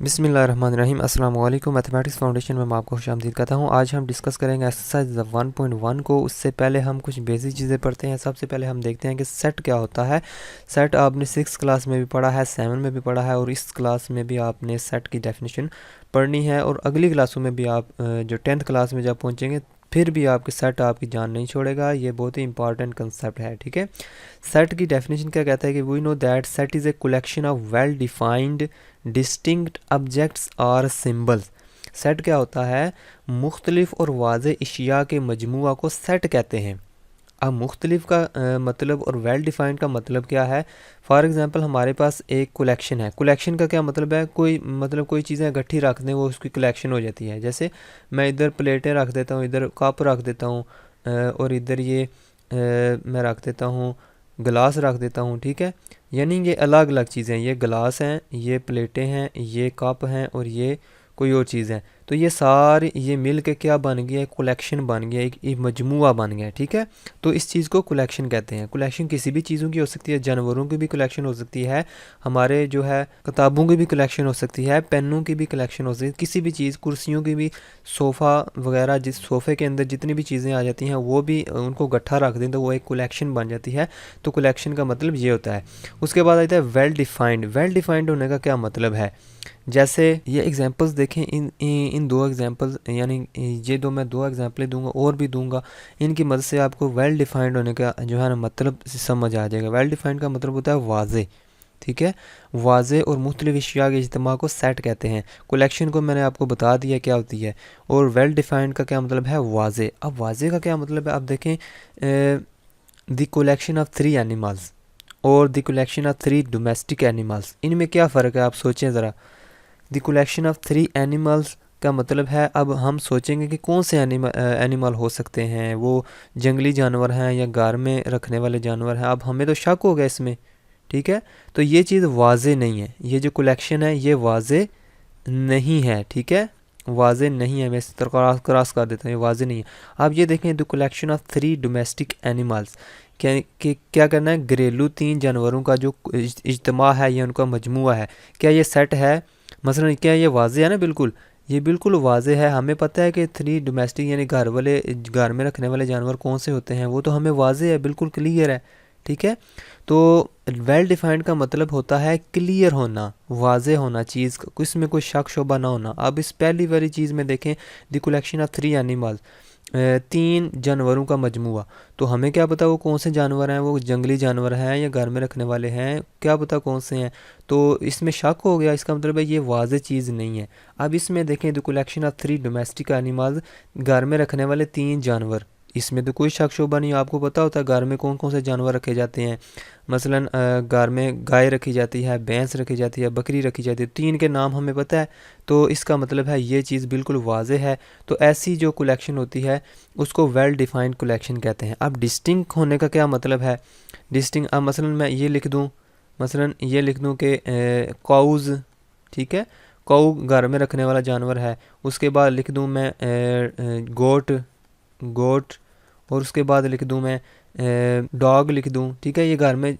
बिस्मिल्लाहिर्रहमानिर्रहीम अस्सलाम वालेकुम। मैथमेटिक्स फाउंडेशन में मैं आपको खुशामदीद कहता हूँ। आज हम डिस्कस करेंगे एक्सरसाइज 1.1 को। उससे पहले हम कुछ बेसिक चीज़ें पढ़ते हैं। सबसे पहले हम देखते हैं कि सेट क्या होता है। सेट आपने 6 क्लास में भी पढ़ा है, 7 में भी पढ़ा है, और इस क्लास में भी आपने सेट की डेफिनेशन पढ़नी है। और अगली क्लासों में भी आप जो 10th क्लास में जब पहुँचेंगे फिर भी आपके सेट आपकी जान नहीं छोड़ेगा। ये बहुत ही इंपॉर्टेंट कंसेप्ट है, ठीक है। सेट की डेफिनेशन क्या कहता है कि we know that set is a collection of well defined distinct objects और सिम्बल्स। सेट क्या होता है? मुख्तलिफ और वाज़े अशिया के मजमुआ को सेट कहते हैं। अब मुख्तलिफ का मतलब और वेल डिफाइंड का मतलब क्या है? फॉर एग्ज़ाम्पल हमारे पास एक कलेक्शन है। कलेक्शन का क्या मतलब है? कोई चीज़ें इकट्ठी रख दें वो उसकी कलेक्शन हो जाती है। जैसे मैं इधर प्लेटें रख देता हूँ, इधर कप रख देता हूँ, और इधर ये मैं रख देता हूँ गिलास रख देता हूँ, ठीक है। यानी ये अलग अलग चीज़ें हैं। ये गिलास हैं, ये प्लेटें हैं, ये कप हैं, और ये कोई और चीज़ है। तो ये सारी ये मिल के क्या बन गया? एक कलेक्शन बन गया, एक मजमुआ बन गया, ठीक है। तो इस चीज़ को कलेक्शन कहते हैं। कलेक्शन किसी भी चीज़ों की हो सकती है, जानवरों की भी कलेक्शन हो सकती है, हमारे जो है किताबों की भी कलेक्शन हो सकती है, पेनों की भी कलेक्शन हो सकती है, किसी भी चीज़, कुर्सियों की भी, सोफ़ा वगैरह, जिस सोफ़े के अंदर जितनी भी चीज़ें आ जाती हैं वो भी उनको इकट्ठा रख दें तो वो एक कलेक्शन बन जाती है। तो कलेक्शन का मतलब ये होता है। उसके बाद आता है वेल डिफाइंड। वेल डिफाइंड होने का क्या मतलब है? जैसे ये एग्जांपल्स देखें, इन दो एग्जांपल्स, यानी ये दो मैं दो एग्जांपलें दूंगा और भी दूंगा। इनकी मदद से आपको वेल डिफाइंड होने का जो है ना मतलब समझ आ जाएगा। वेल डिफाइंड का मतलब होता है वाज़े, ठीक है। वाज़े और मुख्तलिफ अशिया के इज्तिमा को सेट कहते हैं। कलेक्शन को मैंने आपको बता दिया क्या होती है, और वेल डिफाइंड का क्या मतलब है? वाज़े। अब वाज़े का क्या मतलब है? अब देखें, द कलेक्शन ऑफ 3 एनिमल्स और the collection of 3 domestic animals, इनमें क्या फ़र्क है? आप सोचें ज़रा। द कलेक्शन ऑफ 3 एनिमल्स का मतलब है, अब हम सोचेंगे कि कौन से एनिमल हो सकते हैं, वो जंगली जानवर हैं या घर में रखने वाले जानवर हैं। अब हमें तो शक हो गया इसमें, ठीक है। तो ये चीज़ वाज़े नहीं है। ये जो कलेक्शन है ये वाज़े नहीं है, ठीक है। वाज़े नहीं है। मैं इस तरह क्रॉस कर देता हूँ, ये वाज़े नहीं है। अब ये देखें, the collection of 3 domestic animals, क्या करना है? घरेलू 3 जानवरों का जो इज्तिमा है या उनका मजमुआ है, क्या ये सेट है? मसलन क्या ये वाज़े है ना? बिल्कुल, ये बिल्कुल वाज़े है। हमें पता है कि 3 डोमेस्टिक यानी घर में रखने वाले जानवर कौन से होते हैं, वो तो हमें वाज़े है, बिल्कुल क्लियर है, ठीक है। तो वेल डिफाइंड का मतलब होता है क्लियर होना, वाज़े होना, चीज़ इसमें कोई शक शुबा ना होना। अब इस पहली वाली चीज़ में देखें, द कलेक्शन ऑफ 3 एनिमल्स, 3 जानवरों का मजमुआ। तो हमें क्या पता वो कौन से जानवर हैं, वो जंगली जानवर हैं या घर में रखने वाले हैं, क्या पता कौन से हैं। तो इसमें शक हो गया, इसका मतलब है ये वाज़े चीज़ नहीं है। अब इसमें देखें, the collection of 3 domestic animals, घर में रखने वाले 3 जानवर, इसमें तो कोई शक शुबा नहीं। आपको पता होता है घर में कौन कौन से जानवर रखे जाते हैं। मसलन घर में गाय रखी जाती है, भैंस रखी जाती है, बकरी रखी जाती है, 3 के नाम हमें पता है। तो इसका मतलब है ये चीज़ बिल्कुल वाज़े है। तो ऐसी जो कलेक्शन होती है उसको वेल डिफाइंड कलेक्शन कहते हैं। अब डिस्टिंक्ट होने का क्या मतलब है? डिस्टिंक्ट, अब मसलन मैं ये लिख दूँ, मसलन ये लिख दूँ कि काउज़, ठीक है, काऊ घर में रखने वाला जानवर है। उसके बाद लिख दूँ मैं गोट, गोट, और उसके बाद लिख दूँ मैं डॉग लिख दूँ, ठीक है। ये घर में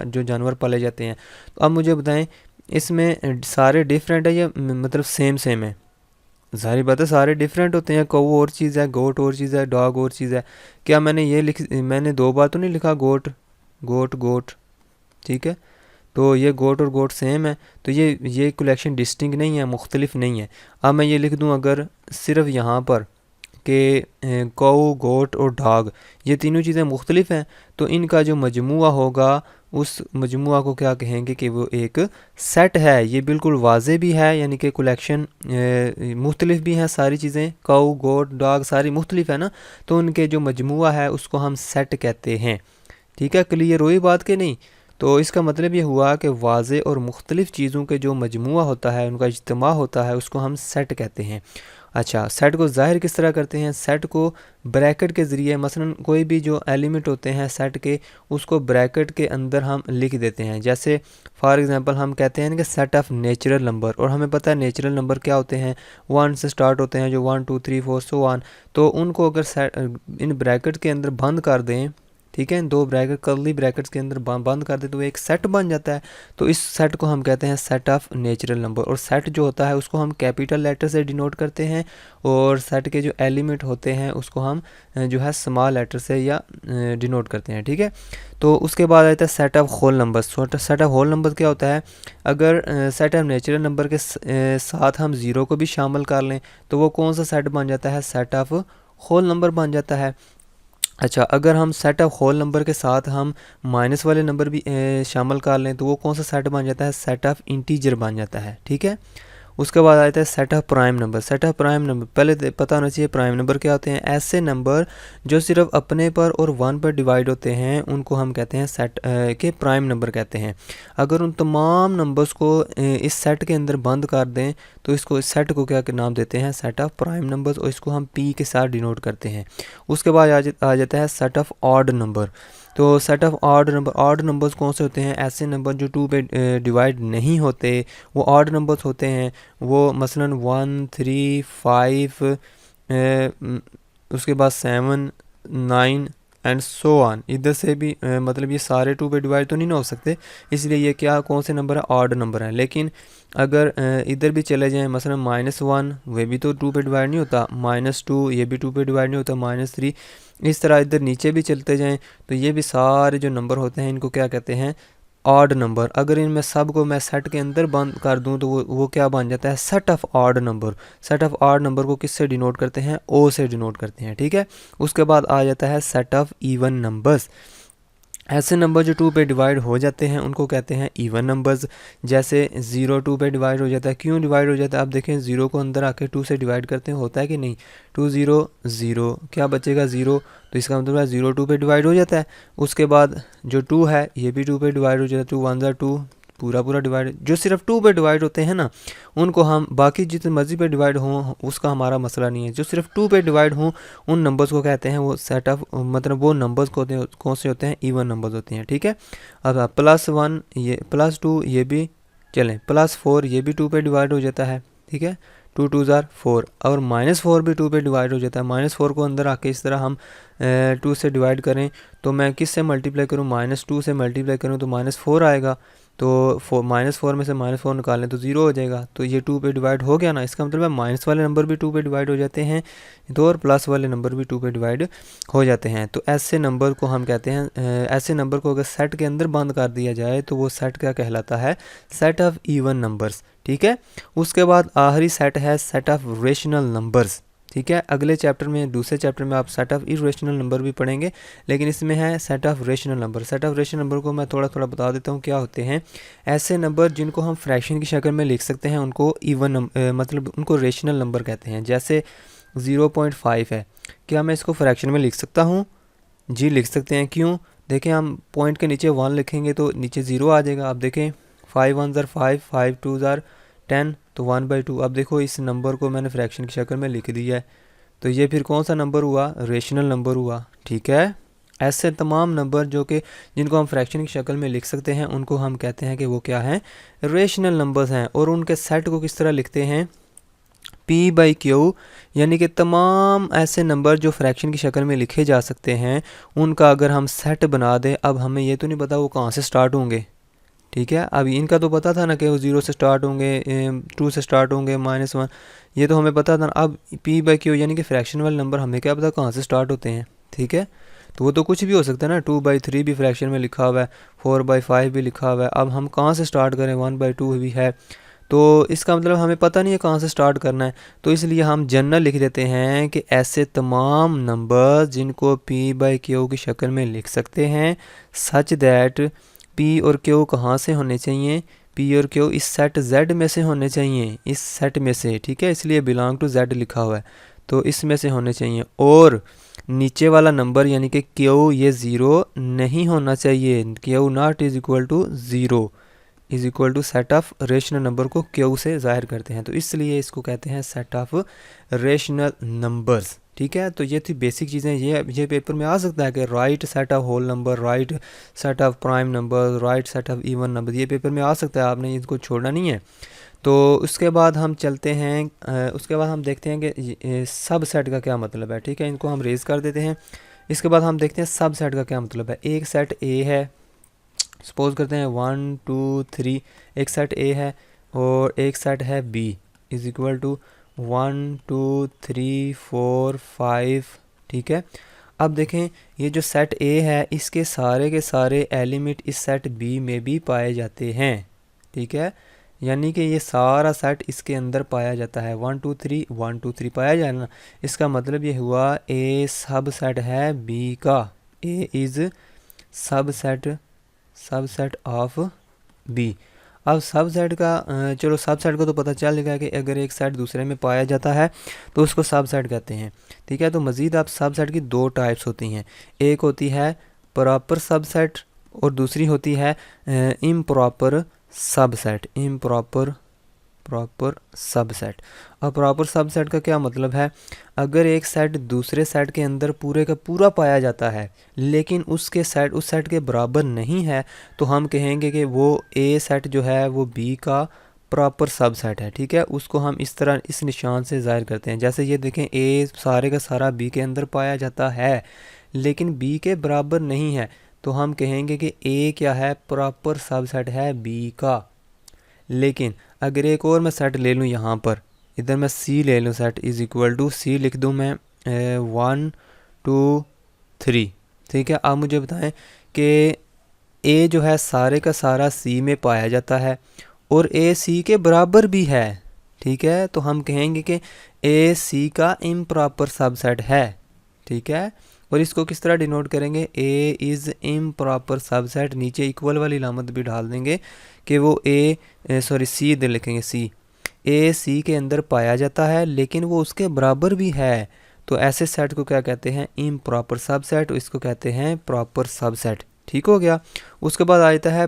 जो जानवर पाले जाते हैं। तो अब मुझे बताएं, इसमें सारे डिफरेंट है या मतलब सेम सेम है? ज़ाहिर बात है सारे डिफरेंट होते हैं। कौ और चीज़ है, गोट और चीज़ है, डॉग और चीज़ है। क्या मैंने 2 बार तो नहीं लिखा गोट गोट गोट, ठीक है। तो ये गोट और गोट सेम है, तो ये कलेक्शन डिस्टिंक्ट नहीं है, मुख्तलिफ नहीं है। अब मैं ये लिख दूँ अगर सिर्फ यहाँ पर कि कौ, गोट और डॉग, ये तीनों चीज़ें मुख्तलिफ हैं, तो इनका जो मजमुआ होगा उस मजमुआ को क्या कहेंगे कि वो एक सेट है। ये बिल्कुल वाज़े भी है, यानी कि कलेक्शन मुख्तलिफ भी हैं, सारी चीज़ें कौ, गोट, डॉग सारी मुख्तलिफ है ना, तो उनके जो मजमुआ है उसको हम सेट कहते हैं, ठीक है। क्लियर हुई बात के नहीं? तो इसका मतलब ये हुआ कि वाज़े और मुख्तलिफ चीज़ों के जो मजमुआ होता है, उनका इज्तिमा होता है, उसको हम सेट कहते हैं। अच्छा, सेट को ज़ाहिर किस तरह करते हैं? सेट को ब्रैकेट के ज़रिए, मसलन कोई भी जो एलिमेंट होते हैं सेट के, उसको ब्रैकेट के अंदर हम लिख देते हैं। जैसे फॉर एग्जांपल हम कहते हैं कि सेट ऑफ नेचुरल नंबर, और हमें पता है नेचुरल नंबर क्या होते हैं, 1 से स्टार्ट होते हैं, जो 1 2 3 4 सो 1। तो उनको अगर इन ब्रैकेट के अंदर बंद कर दें ठीक है, दो ब्रैकेट कर्ली ब्रैकेट्स के अंदर बंद कर दे तो एक सेट बन जाता है। तो इस सेट को हम कहते हैं सेट ऑफ नेचुरल नंबर। और सेट जो होता है उसको हम कैपिटल लेटर से डिनोट करते हैं, और सेट के जो एलिमेंट होते हैं उसको हम जो है स्मॉल लेटर से या डिनोट करते हैं। ठीक है, तो उसके बाद आता है set of whole number. Set of whole number क्या होता है, अगर सेट ऑफ नेचुरल नंबर के साथ हम ज़ीरो को भी शामिल कर लें तो वो कौन सा सेट बन जाता है, सेट ऑफ होल नंबर बन जाता है। अच्छा, अगर हम सेट ऑफ होल नंबर के साथ हम माइनस वाले नंबर भी शामिल कर लें तो वो कौन सा सेट बन जाता है, सेट ऑफ इंटीजर बन जाता है। ठीक है, उसके बाद आता है set of prime number. Set of prime number पहले पता होना चाहिए प्राइम नंबर क्या होते हैं। ऐसे नंबर जो सिर्फ अपने पर और वन पर डिवाइड होते हैं उनको हम कहते हैं सेट के प्राइम नंबर कहते हैं। अगर उन तमाम नंबर्स को इस सेट के अंदर बंद कर दें तो इसको इस सेट को क्या नाम देते हैं, सेट ऑफ प्राइम नंबर्स, और इसको हम पी के साथ डिनोट करते हैं। उसके बाद आ जाता है सेट ऑफ ऑड नंबर। तो सेट ऑफ ऑड नंबर्स कौन से होते हैं, ऐसे नंबर जो टू पे डिवाइड नहीं होते वो ऑड नंबर्स होते हैं। वो मसलन 1 3 5 उसके बाद 7 9 एंड सो ऑन, इधर से भी मतलब ये सारे टू पे डिवाइड तो नहीं ना हो सकते, इसलिए ये क्या कौन से नंबर है, ऑड नंबर है। लेकिन अगर इधर भी चले जाएं मसलन -1, वे भी तो टू पे डिवाइड नहीं होता, -2 ये भी टू पे डिवाइड नहीं होता, -3, इस तरह इधर नीचे भी चलते जाएं तो ये भी सारे जो नंबर होते हैं इनको क्या कहते हैं, ऑड नंबर। अगर इनमें सब को मैं सेट के अंदर बंद कर दूं तो वो क्या बन जाता है, set of odd number. Set of odd number को किससे डिनोट करते हैं, ओ से डिनोट करते हैं। ठीक है, उसके बाद आ जाता है सेट ऑफ इवन नंबर्स। ऐसे नंबर जो टू पे डिवाइड हो जाते हैं उनको कहते हैं इवन नंबर्स। जैसे 0 टू पे डिवाइड हो जाता है, क्यों डिवाइड हो जाता है, आप देखें 0 को अंदर आके 2 से डिवाइड करते हैं, होता है कि नहीं, 2 0 0, क्या बचेगा 0, तो इसका मतलब है 0 2 पे डिवाइड हो जाता है। उसके बाद जो 2 है ये भी 2 पे डिवाइड हो जाता है, 2 1 ज़ा 2, पूरा डिवाइड। जो सिर्फ 2 पे डिवाइड होते हैं ना उनको हम, बाकी जितने मर्जी पे डिवाइड हों उसका हमारा मसला नहीं है, जो सिर्फ 2 पे डिवाइड हों उन नंबर्स को कहते हैं वो सेट ऑफ, मतलब वो नंबर्स को कौन से होते हैं, इवन नंबर्स होते हैं। ठीक है, अब +1 ये +2 ये भी चलें, +4 ये भी 2 पे डिवाइड हो जाता है। ठीक है, 2 2 ज़ार 4, और -4 भी 2 पे डिवाइड हो जाता है। -4 को अंदर आके इस तरह हम 2 से डिवाइड करें तो मैं किस से मल्टीप्लाई करूँ, -2 से मल्टीप्लाई करूँ तो -4 आएगा, तो -4 में से -4 निकालें तो 0 हो जाएगा, तो ये 2 पे डिवाइड हो गया ना। इसका मतलब है माइनस वाले नंबर भी 2 पे डिवाइड हो जाते हैं तो, और प्लस वाले नंबर भी 2 पे डिवाइड हो जाते हैं। तो ऐसे नंबर को हम कहते हैं, ऐसे नंबर को अगर सेट के अंदर बंद कर दिया जाए तो वो सेट क्या कहलाता है, सेट ऑफ इवन नंबर्स। ठीक है, उसके बाद आखिरी सेट है सेट ऑफ रेशनल नंबर्स। ठीक है, अगले चैप्टर में, दूसरे चैप्टर में आप सेट ऑफ इरेशनल नंबर भी पढ़ेंगे, लेकिन इसमें है set of rational number. Set of rational number को मैं थोड़ा बता देता हूँ क्या होते हैं। ऐसे नंबर जिनको हम फ्रैक्शन की शक्ल में लिख सकते हैं उनको इवन मतलब उनको रेशनल नंबर कहते हैं। जैसे 0.5 है, क्या मैं इसको फ्रैक्शन में लिख सकता हूँ, जी लिख सकते हैं। क्यों, देखें हम पॉइंट के नीचे 1 लिखेंगे तो नीचे 0 आ जाएगा। आप देखें 5 1 ज़ार 5, 5 2 ज़ार 10, तो 1/2। अब देखो इस नंबर को मैंने फ्रैक्शन की शक्ल में लिख दिया है, तो ये फिर कौन सा नंबर हुआ, रेशनल नंबर हुआ। ठीक है, ऐसे तमाम नंबर जो कि जिनको हम फ्रैक्शन की शक्ल में लिख सकते हैं उनको हम कहते हैं कि वो क्या हैं, रेशनल नंबर्स हैं। और उनके सेट को किस तरह लिखते हैं, P/Q, यानी कि तमाम ऐसे नंबर जो फ्रैक्शन की शक्ल में लिखे जा सकते हैं उनका अगर हम सेट बना दें। अब हमें ये तो नहीं पता वो कहाँ से स्टार्ट होंगे, ठीक है, अब इनका तो पता था ना कि वो 0 से स्टार्ट होंगे, 2 से स्टार्ट होंगे, -1, ये तो हमें पता था ना। अब P/Q यानी कि फ्रैक्शन वाले नंबर हमें क्या पता कहाँ से स्टार्ट होते हैं। ठीक है, तो वो तो कुछ भी हो सकता है ना, 2/3 भी फ्रैक्शन में लिखा हुआ है, 4/5 भी लिखा हुआ है। अब हम कहाँ से स्टार्ट करें, 1/2 भी है, तो इसका मतलब हमें पता नहीं है कहाँ से स्टार्ट करना है, तो इसलिए हम जनरल लिख देते हैं कि ऐसे तमाम नंबर जिनको P/Q की शक्ल में लिख सकते हैं, सच दैट P और Q कहाँ से होने चाहिए, P और Q इस सेट Z में से होने चाहिए, इस सेट में से। ठीक है, इसलिए बिलोंग टू Z लिखा हुआ है, तो इसमें से होने चाहिए। और नीचे वाला नंबर यानी कि Q ये 0 नहीं होना चाहिए, Q not is equal to 0 is equal to set of rational number को Q से ज़ाहिर करते हैं, तो इसलिए इसको कहते हैं सेट ऑफ रेशनल नंबर्स। ठीक है, तो ये थी बेसिक चीज़ें। ये पेपर में आ सकता है कि right set of whole number, right set of prime number, right set of even number, ये पेपर में आ सकता है, आपने इसको छोड़ना नहीं है। तो उसके बाद हम चलते हैं, उसके बाद हम देखते हैं कि सब सेट का क्या मतलब है। ठीक है, इनको हम रेज़ कर देते हैं। इसके बाद हम देखते हैं सब सेट का क्या मतलब है। एक सेट ए है, सपोज करते हैं 1 2 3, एक सेट ए है और एक सेट है बी इज इक्वल टू 1 2 3 4 5, ठीक है। अब देखें ये जो सेट ए है इसके सारे के सारे एलिमेंट इस सेट बी में भी पाए जाते हैं, ठीक है। यानी कि ये सारा सेट इसके अंदर पाया जाता है। 1 2 3 1 2 3 पाया जाए ना, इसका मतलब ये हुआ ए सब सेट है बी का, ए इज़ सब सेट ऑफ बी। अब सब सेट का चलो सब सेट को तो पता चल गया कि अगर एक सेट दूसरे में पाया जाता है तो उसको सब सेट कहते हैं, ठीक है। तो मज़ीद आप सब सेट की दो टाइप्स होती हैं, एक होती है प्रॉपर सब सेट और दूसरी होती है इम्प्रॉपर सबसेट, प्रॉपर सबसेट। अब प्रॉपर सबसेट का क्या मतलब है, अगर एक सेट दूसरे सेट के अंदर पूरे का पूरा पाया जाता है लेकिन उसके सेट उस सेट के बराबर नहीं है तो हम कहेंगे कि वो ए सेट जो है वो बी का प्रॉपर सबसेट है, ठीक है। उसको हम इस तरह इस निशान से ज़ाहिर करते हैं। जैसे ये देखें ए सारे का सारा बी के अंदर पाया जाता है लेकिन बी के बराबर नहीं है तो हम कहेंगे कि ए क्या है, प्रॉपर सबसेट है बी का। लेकिन अगर एक और मैं सेट ले लूँ, यहाँ पर इधर मैं सी ले लूँ, सेट इज़ इक्वल टू सी लिख दूँ मैं 1 2 3, ठीक है। आप मुझे बताएं कि ए जो है सारे का सारा सी में पाया जाता है और ए सी के बराबर भी है, ठीक है। तो हम कहेंगे कि ए सी का इम्प्रॉपर सबसेट है, ठीक है। और इसको किस तरह डिनोट करेंगे, ए इज़ इम्प्रॉपर सबसेट, नीचे इक्वल वाली लामत भी डाल देंगे कि वो सी इधर लिखेंगे सी के अंदर पाया जाता है लेकिन वो उसके बराबर भी है। तो ऐसे सेट को क्या कहते हैं, इम्प्रॉपर सबसेट, इसको कहते हैं प्रॉपर सबसेट, ठीक हो गया। उसके बाद आ जाता है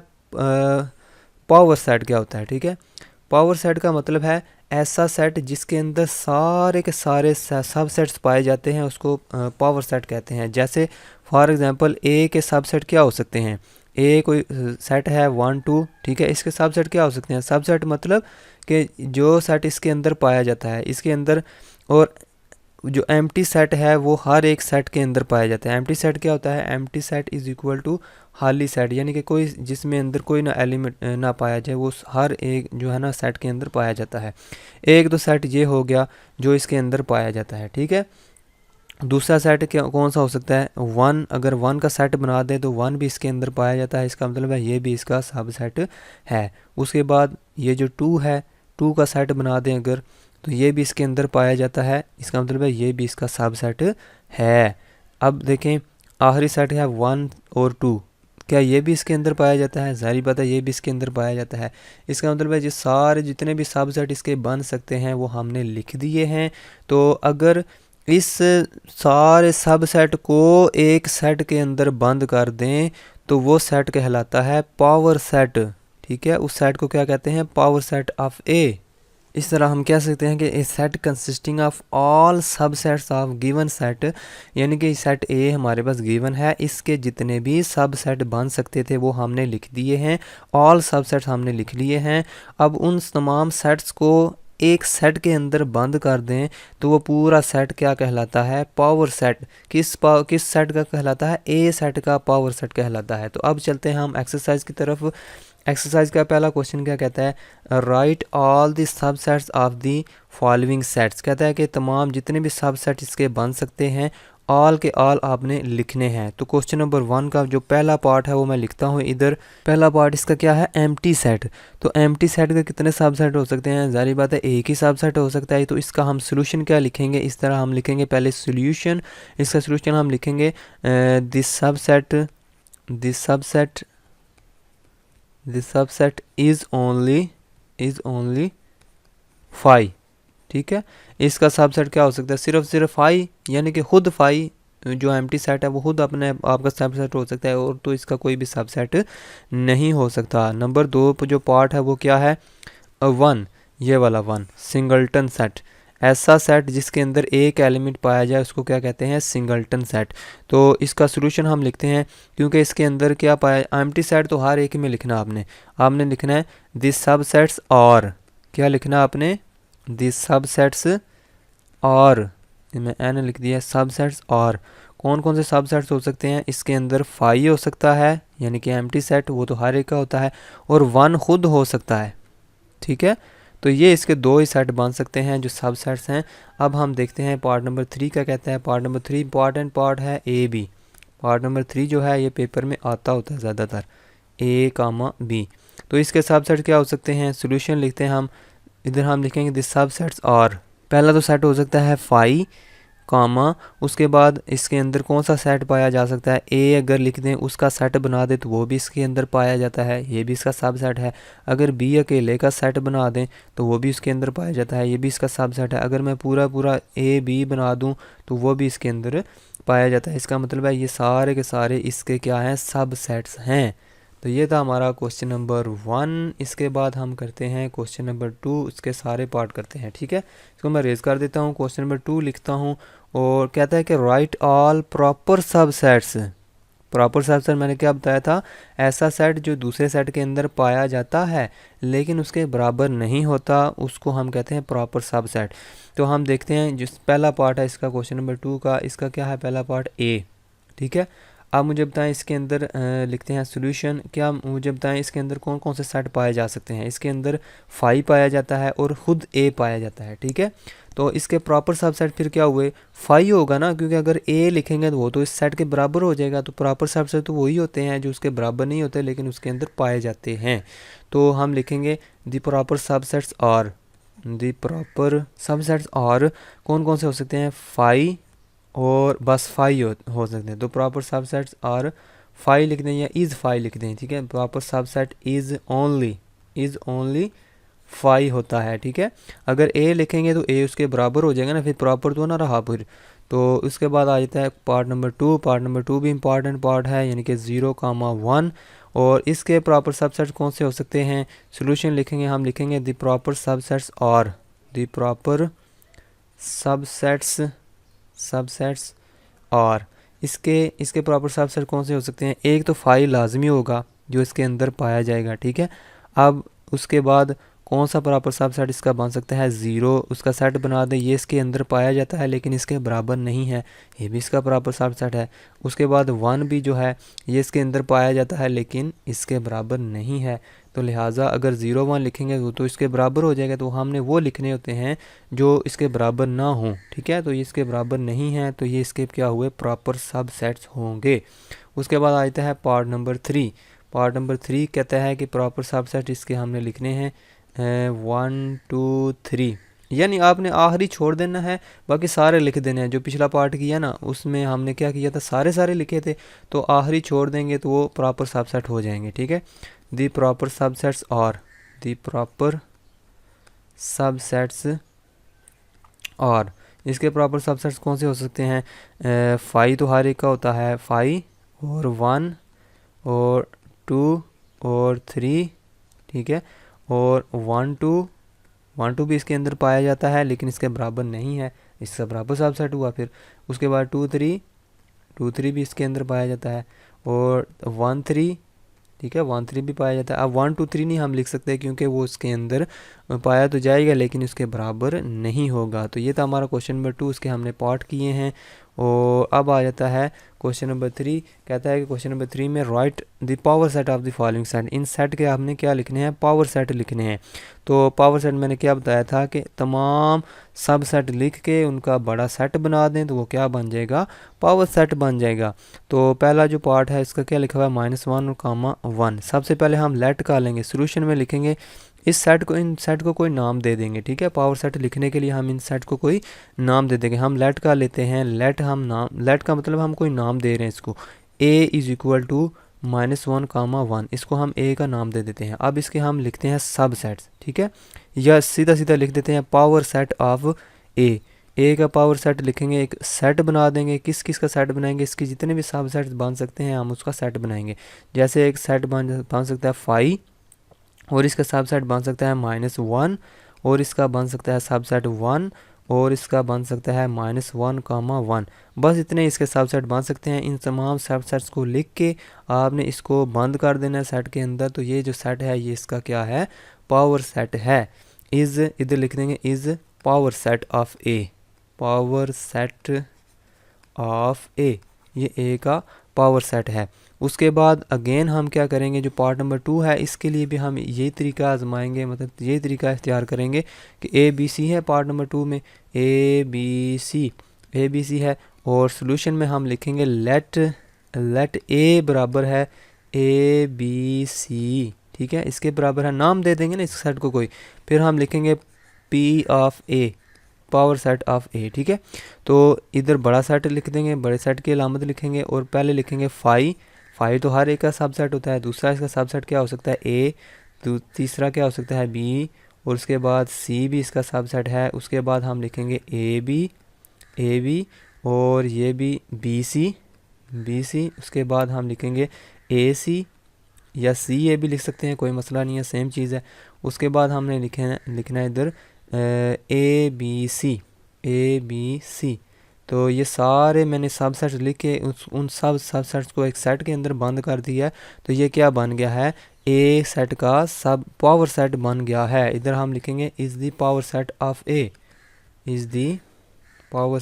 पावर सेट क्या होता है, ठीक है। पावर सेट का मतलब है ऐसा सेट जिसके अंदर सारे के सारे सबसेट्स पाए जाते हैं, उसको पावर सेट कहते हैं। जैसे फॉर एग्जांपल ए के सबसेट क्या हो सकते हैं, ए कोई सेट है 1 2, ठीक है। इसके सबसेट क्या हो सकते हैं, सबसेट मतलब कि जो सेट इसके अंदर पाया जाता है इसके अंदर, और जो एम्प्टी सेट है वो हर एक सेट के अंदर पाया जाता है। एम्प्टी सेट क्या होता है, empty set is equal to खाली सेट, यानी कि कोई जिसमें अंदर कोई ना एलिमेंट ना पाया जाए वो हर एक जो है ना सेट के अंदर पाया जाता है। एक दो सेट ये हो गया जो इसके अंदर पाया जाता है, ठीक है। दूसरा सेट क्या कौन सा हो सकता है, 1, अगर 1 का सेट बना दे तो 1 भी इसके अंदर पाया जाता है, इसका मतलब है ये भी इसका सब सेट है। उसके बाद ये जो 2 है, 2 का सेट बना दें अगर तो ये भी इसके अंदर पाया जाता है, इसका मतलब है ये भी इसका सब सेट है। अब देखें आखिरी सेट है 1 और 2, क्या ये भी इसके अंदर पाया जाता है, ज़ाहिर बात है ये भी इसके अंदर पाया जाता है। इसका मतलब है जो सारे जितने भी सब सेट इसके बन सकते हैं वो हमने लिख दिए हैं। तो अगर इस सारे सब सेट को एक सेट के अंदर बंद कर दें तो वो सेट कहलाता है पावर सेट, ठीक है। उस सेट को क्या कहते हैं, पावर सेट ऑफ ए। इस तरह हम कह सकते हैं कि a set consisting of all subsets of given set, यानी कि सेट ए हमारे पास गिवन है, इसके जितने भी सबसेट बन सकते थे वो हमने लिख दिए हैं, ऑल सबसेट्स हमने लिख लिए हैं। अब उन तमाम सेट्स को एक सेट के अंदर बंद कर दें तो वो पूरा सेट क्या कहलाता है, पावर सेट। किस सेट का कहलाता है, ए सेट का पावर सेट कहलाता है। तो अब चलते हैं हम एक्सरसाइज की तरफ। एक्सरसाइज का पहला क्वेश्चन क्या कहता है, right all the subsets of the following sets, कहता है कि तमाम जितने भी सबसेट इसके बन सकते हैं ऑल के ऑल आपने लिखने हैं। तो क्वेश्चन नंबर 1 का जो पहला पार्ट है वो मैं लिखता हूँ इधर। पहला पार्ट इसका क्या है, एम्प्टी सेट। तो एम्प्टी सेट के कितने सबसेट हो सकते हैं, जाहिर बात है एक ही सबसेट हो सकता है। तो इसका हम सोल्यूशन क्या लिखेंगे, इस तरह हम लिखेंगे पहले सोल्यूशन। इसका सोल्यूशन हम लिखेंगे दिस सबसेट इज़ ओनली 5, ठीक है। इसका सबसेट क्या हो सकता है, सिर्फ 5, यानी कि खुद 5 जो एम्प्टी सेट है वो खुद अपने आपका सबसेट हो सकता है, और तो इसका कोई भी सबसेट नहीं हो सकता। नंबर 2 जो पार्ट है वो क्या है, 1, ये वाला 1 सिंगल्टन सेट। ऐसा सेट जिसके अंदर एक एलिमेंट पाया जाए उसको क्या कहते हैं, सिंगल्टन सेट। तो इसका सोल्यूशन हम लिखते हैं, क्योंकि इसके अंदर क्या पाया, एम्प्टी सेट तो हर एक में लिखना आपने लिखना है दिस सबसेट्स, और क्या लिखना आपने, दिस सबसेट्स और मैं एन लिख दिया सबसेट्स और कौन कौन से सब सेट्स हो सकते हैं, इसके अंदर फाई हो सकता है यानी कि एम्प्टी सेट, वो तो हर एक का होता है, और 1 खुद हो सकता है, ठीक है। तो ये इसके दो ही सेट बन सकते हैं जो सब सेट्स हैं। अब हम देखते हैं पार्ट नंबर 3 का कहता है। पार्ट नंबर 3 इंपॉर्टेंट पार्ट है ए बी। पार्ट नंबर 3 जो है ये पेपर में आता होता है ज़्यादातर, ए कामा बी। तो इसके सब सेट क्या हो सकते हैं, सोल्यूशन लिखते हैं हम। इधर हम लिखेंगे दिस सब सेट्स आर, पहला तो सेट हो सकता है फाई कामा, उसके बाद इसके अंदर कौन सा सेट पाया जा सकता है, ए अगर लिख दें उसका सेट बना दें तो वो भी इसके अंदर पाया जाता है, ये भी इसका सब सेट है। अगर बी अकेले का सेट बना दें तो वो भी इसके अंदर पाया जाता है, ये भी इसका सब सेट है। अगर मैं पूरा पूरा ए बी बना दूं तो वो भी इसके अंदर पाया जाता है। इसका मतलब है ये सारे के सारे इसके क्या हैं, सब सेट्स हैं। तो ये था हमारा क्वेश्चन नंबर 1। इसके बाद हम करते हैं क्वेश्चन नंबर 2, उसके सारे पार्ट करते हैं, ठीक है। इसको मैं रेज कर देता हूँ, क्वेश्चन नंबर 2 लिखता हूँ और कहता है कि राइट ऑल प्रॉपर सब सेट्स। प्रॉपर सब सेट मैंने क्या बताया था, ऐसा सेट जो दूसरे सेट के अंदर पाया जाता है लेकिन उसके बराबर नहीं होता, उसको हम कहते हैं प्रॉपर सब सेट। तो हम देखते हैं जिस पहला पार्ट है इसका क्वेश्चन नंबर 2 का, इसका क्या है पहला पार्ट ए, ठीक है। आप मुझे बताएं इसके अंदर लिखते हैं सोल्यूशन, क्या मुझे बताएं इसके अंदर कौन कौन से सेट पाए जा सकते हैं। इसके अंदर फाई पाया जाता है और ख़ुद ए पाया जाता है, ठीक है। तो इसके प्रॉपर सब सेट फिर क्या हुए, फाई होगा ना, क्योंकि अगर ए लिखेंगे तो वो तो इस सेट के बराबर हो जाएगा। तो प्रॉपर सब सेट तो वही होते हैं जो उसके बराबर नहीं होते लेकिन उसके अंदर पाए जाते हैं। तो हम लिखेंगे the proper subsets are, the proper subsets are कौन कौन से हो सकते हैं, फाई और बस फाई हो सकते हैं। तो proper subsets are phi लिख दें या इज़ फाई लिख दें, ठीक है। प्रॉपर सब सेट इज़ ओनली फाई होता है, ठीक है। अगर ए लिखेंगे तो ए उसके बराबर हो जाएगा ना, फिर प्रॉपर तो ना रहा फिर। तो उसके बाद आ जाता है पार्ट नंबर 2। पार्ट नंबर 2 भी इंपॉर्टेंट पार्ट है यानी कि 0,1। और इसके प्रॉपर सब सेट्स कौन से हो सकते हैं, सोल्यूशन लिखेंगे हम, लिखेंगे the proper subsets are, the proper subsets और इसके प्रॉपर सबसेट कौन से हो सकते हैं, एक तो फाई लाजमी होगा जो इसके अंदर पाया जाएगा, ठीक है। अब उसके बाद कौन सा प्रॉपर सबसेट इसका बन सकता है, 0 उसका सेट बना दे, ये इसके अंदर पाया जाता है लेकिन इसके बराबर नहीं है, ये भी इसका प्रॉपर सबसेट है। उसके बाद 1 भी जो है ये इसके अंदर पाया जाता है लेकिन इसके बराबर नहीं है। तो लिहाजा अगर 0 1 लिखेंगे तो इसके बराबर हो जाएगा। तो हमने वो लिखने होते हैं जो इसके बराबर ना हों, ठीक है। तो ये इसके बराबर नहीं है तो ये इसके क्या हुए, प्रॉपर सब सेट्स होंगे। उसके बाद आ जाता है पार्ट नंबर 3। पार्ट नंबर 3 कहता है कि प्रॉपर सब सेट इसके हमने लिखने हैं 1 2 3, यानी आपने आखिरी छोड़ देना है, बाकी सारे लिख देने हैं। जो पिछला पार्ट किया ना उसमें हमने क्या किया था, सारे लिखे थे, तो आखिरी छोड़ देंगे तो वो प्रॉपर सबसेट हो जाएंगे, ठीक है। दी प्रॉपर सबसेट्स और दी प्रॉपर सबसेट्स और इसके प्रॉपर सबसेट्स कौन से हो सकते हैं, फाई तो हर एक का होता है, फाई और 1 और 2 और 3, ठीक है। और 1 2 भी इसके अंदर पाया जाता है लेकिन इसके बराबर नहीं है, इसका बराबर सबसेट हुआ। फिर उसके बाद 2 3 भी इसके अंदर पाया जाता है और 1 3, ठीक है, 1 3 भी पाया जाता है। अब 1 2 3 नहीं हम लिख सकते क्योंकि वो इसके अंदर पाया तो जाएगा लेकिन उसके बराबर नहीं होगा। तो ये था हमारा क्वेश्चन नंबर 2, उसके हमने पार्ट किए हैं। और अब आ जाता है क्वेश्चन नंबर 3। कहता है कि क्वेश्चन नंबर 3 में right the power set of the following set. In set के हमने क्या लिखने हैं, पावर सेट लिखने हैं। तो पावर सेट मैंने क्या बताया था कि तमाम सब सेट लिख के उनका बड़ा सेट बना दें तो वो क्या बन जाएगा, पावर सेट बन जाएगा। तो पहला जो पार्ट है इसका क्या लिखा हुआ है, -1,1। सबसे पहले हम लेट का लेंगे, सोल्यूशन में लिखेंगे इन सेट को कोई नाम दे देंगे, ठीक है। पावर सेट लिखने के लिए हम इन सेट को कोई नाम दे देंगे। हम लेट का लेते हैं, लेट का मतलब हम कोई नाम दे रहे हैं इसको, a = -1,1, इसको हम a का नाम दे देते हैं। अब इसके हम लिखते हैं सब सेट्स, ठीक है, या सीधा लिख देते हैं पावर सेट ऑफ ए का पावर सेट लिखेंगे, एक सेट बना देंगे। किस का सेट बनाएंगे, इसके जितने भी सब सेट्स बन सकते हैं हम उसका सेट बनाएंगे। जैसे एक सेट बन सकता है फाई और इसका सब सेट बन सकता है -1 और इसका बन सकता है सब सेट 1 और इसका बन सकता है -1,1। बस इतने इसके सब सेट बन सकते हैं। इन तमाम सब सेट्स को लिख के आपने इसको बंद कर देना है सेट के अंदर। तो ये जो सेट है ये इसका क्या है, पावर सेट है। इज़ इधर लिख देंगे is power set of A, power set of A. ये ए का पावर सेट है। उसके बाद अगेन हम क्या करेंगे, जो पार्ट नंबर 2 है इसके लिए भी हम यही तरीका आजमाएंगे, मतलब यही तरीका इख्तियार करेंगे कि ए बी सी है पार्ट नंबर 2 में, ए बी सी है, और सोल्यूशन में हम लिखेंगे लेट ए बराबर है ए बी सी, ठीक है, इसके बराबर है, नाम दे देंगे ना इस सेट को कोई, फिर हम लिखेंगे P of A, power set of A, ठीक है। तो इधर बड़ा सेट लिख देंगे, बड़े सेट की अलामत लिखेंगे और पहले लिखेंगे फाई तो हर एक का सबसेट होता है, दूसरा इसका सबसेट क्या हो सकता है ए, तीसरा क्या हो सकता है बी, और उसके बाद सी भी इसका सबसेट है। उसके बाद हम लिखेंगे ए बी और ये भी बी सी, उसके बाद हम लिखेंगे ए सी या सी ए भी लिख सकते हैं, कोई मसला नहीं है, सेम चीज़ है। उसके बाद हमने लिखना है इधर ए बी सी। तो ये सारे मैंने सबसेट्स लिख के उन सब सबसेट्स को एक सेट के अंदर बंद कर दिया है। तो ये क्या बन गया है, ए सेट का सब पावर सेट बन गया है। इधर हम लिखेंगे is the power set of A, is the power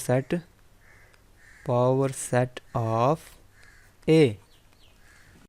set of A.